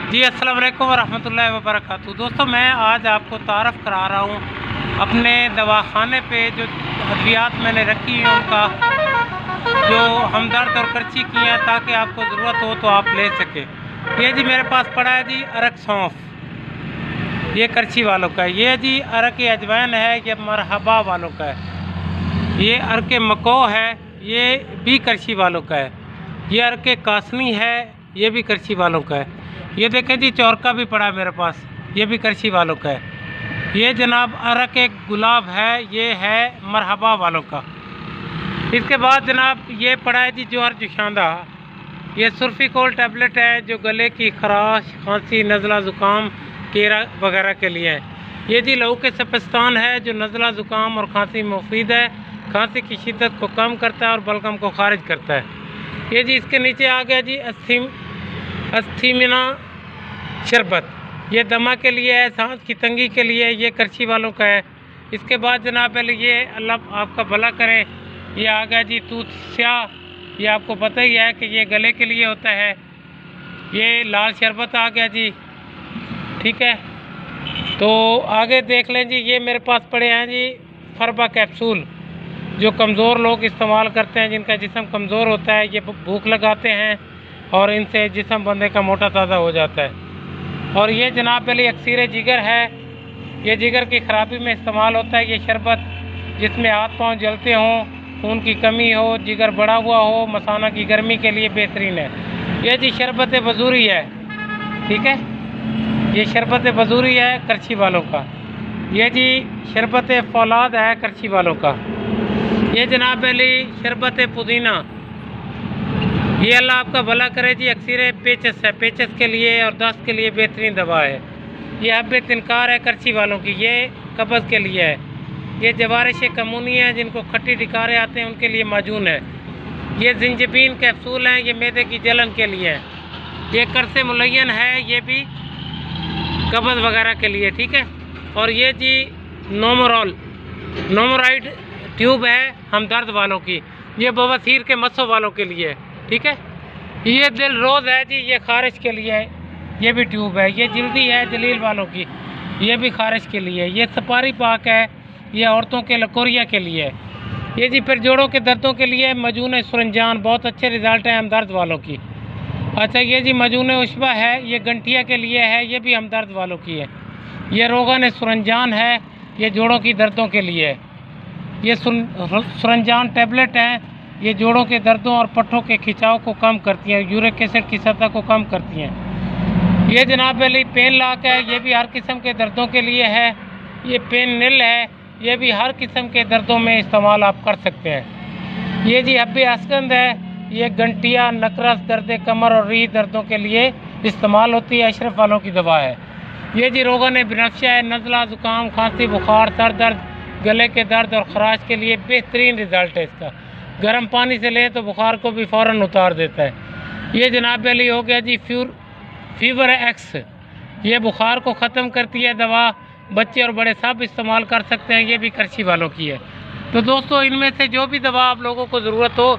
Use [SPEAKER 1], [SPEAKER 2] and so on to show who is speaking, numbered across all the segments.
[SPEAKER 1] जी अस्सलाम वालेकुम रहमतुल्लाहि व बरकातहू। दोस्तों मैं आज आपको तारफ़ करा रहा हूँ अपने दवाखाने पे जो अद्वियात मैंने रखी हैं उनका जो हमदर्द और करची की हैं, ताकि आपको ज़रूरत हो तो आप ले सकें। ये जी मेरे पास पड़ा है जी अरक सौंफ, ये करची वालों का है। ये जी अरक अजवाइन है, ये मरहबा वालों का है। ये अरक मको है, ये भी करची वालों का है। ये अरक कासनी है, ये भी करची वालों का है। ये देखें जी चौरका भी पड़ा है मेरे पास, ये भी करची वालों का है। ये जनाब अरक एक गुलाब है, ये है मरहबा वालों का। इसके बाद जनाब ये पड़ा है जी जोहर जुशांदा, ये सुल्फिकोल टैबलेट है जो गले की खराश, खांसी, नज़ला ज़ुकाम, केरा वगैरह के लिए है। ये जी लहू के सपस्तान है जो नज़ला ज़ुकाम और खांसी में मुफीद है, खांसी की शिद्दत को कम करता है और बलगम को खारिज करता है। ये जी इसके नीचे आ गया जी अस्थीमिना शरबत, ये दमा के लिए है, सांस की तंगी के लिए, ये करची वालों का है। इसके बाद जनाब पहले ये अल्लाह आपका भला करें, ये आ गया जी तूत स्याह, ये आपको पता ही है कि ये गले के लिए होता है। ये लाल शरबत आ गया जी, ठीक है। तो आगे देख लें जी, ये मेरे पास पड़े हैं जी फरबा कैप्सूल, जो कमज़ोर लोग इस्तेमाल करते हैं, जिनका जिस्म कमज़ोर होता है, ये भूख लगाते हैं और इनसे जिस्म बंदे का मोटा ताज़ा हो जाता है। और ये जनाब पहले अक्सीर जिगर है, ये जिगर की ख़राबी में इस्तेमाल होता है। ये शरबत जिसमें हाथ पाँव जलते हों, खून की कमी हो, जिगर बढ़ा हुआ हो, मसाना की गर्मी के लिए बेहतरीन है। ये जी शरबत बजूरी है, ठीक है। ये शरबत बजूरी है करची वालों का। ये जी शरबत फौलाद है करची वालों का। ये जनाब पहले शरबत पुदीना, ये अल्लाह आपका भला करे जी अक्सीर पेचस है, पेचस के लिए और दस्त के लिए बेहतरीन दवा है। ये हब्बे तिनकार है करची वालों की, ये कब्ज़ के लिए है। ये जवारिश कमूनी है, जिनको खट्टी डिकारे आते हैं उनके लिए माजून है। ये जिंजबीन कैप्सूल हैं, ये मैदे की जलन के लिए है। ये करसे मुलयन है, ये भी कब्ज़ वगैरह के लिए, ठीक है। और ये जी नोमोराइड ट्यूब है हमदर्द वालों की, ये बवासीर के मसों वालों के लिए है, ठीक है। ये दिल रोज़ है जी, ये खारिश के लिए है, ये भी ट्यूब है। ये जल्दी है जलील वालों की, ये भी खारिश के लिए है। ये सपारी पाक है, ये औरतों के लकोरिया के लिए है। ये जी फिर जोड़ों के दर्दों के लिए मजून सुरंजान, बहुत अच्छे रिज़ल्ट हैं हमदर्द वालों की। अच्छा ये जी मजून उशबा है, ये गंठिया के लिए है, ये भी हमदर्द वालों की है। ये रोगन सुरंजान है, ये जोड़ों की दर्दों के लिए है। ये सुरंजान टैबलेट हैं, ये जोड़ों के दर्दों और पट्ठों के खिंचाव को कम करती हैं, यूरिक एसिड की सतह को कम करती हैं। ये जनाब अली पेन लाक है, ये भी हर किस्म के दर्दों के लिए है। ये पेन निल है, ये भी हर किस्म के दर्दों में इस्तेमाल आप कर सकते हैं। ये जी हब्बे अस्कंद है, ये गंटिया, नकरस, दर्द कमर और रीढ़ दर्दों के लिए इस्तेमाल होती है, अशरफ वालों की दवा है। ये जी रोगन बिनफ्शा है, नज़ला ज़ुकाम, खांसी, बुखार, सर दर्द, गले के दर्द और ख़राश के लिए बेहतरीन रिज़ल्ट है इसका। गर्म पानी से लें तो बुखार को भी फ़ौरन उतार देता है। ये जनाब अली हो गया जी फीवर एक्स, ये बुखार को ख़त्म करती है दवा, बच्चे और बड़े सब इस्तेमाल कर सकते हैं, ये भी करची वालों की है। तो दोस्तों इनमें से जो भी दवा आप लोगों को ज़रूरत हो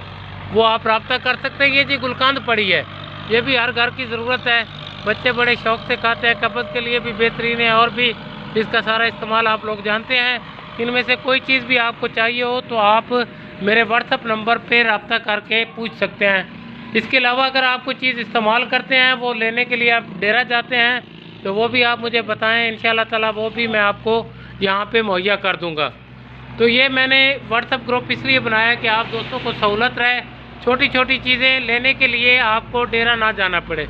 [SPEAKER 1] वो आप रब्ता कर सकते हैं। ये जी गुलकंद पड़ी है, ये भी हर घर की ज़रूरत है, बच्चे बड़े शौक़ से खाते हैं, कब्ज़ के लिए भी बेहतरीन है और भी इसका सारा इस्तेमाल आप लोग जानते हैं। इनमें से कोई चीज़ भी आपको चाहिए हो तो आप मेरे व्हाट्सअप नंबर पे रब्ता करके पूछ सकते हैं। इसके अलावा अगर आप कोई चीज़ इस्तेमाल करते हैं, वो लेने के लिए आप डेरा जाते हैं, तो वो भी आप मुझे बताएं, इंशाअल्लाह ताला वो भी मैं आपको यहाँ पे मुहैया कर दूँगा। तो ये मैंने व्हाट्सअप ग्रुप इसलिए बनाया कि आप दोस्तों को सहूलत रहे, छोटी छोटी चीज़ें लेने के लिए आपको डेरा ना जाना पड़े।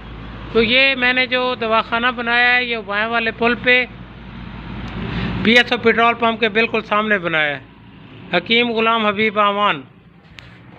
[SPEAKER 1] तो ये मैंने जो दवाखाना बनाया है, ये वाया वाले पुल पे PSO पेट्रोल पंप के बिल्कुल सामने बनाया है। हकीम गुलाम हबीब आमान।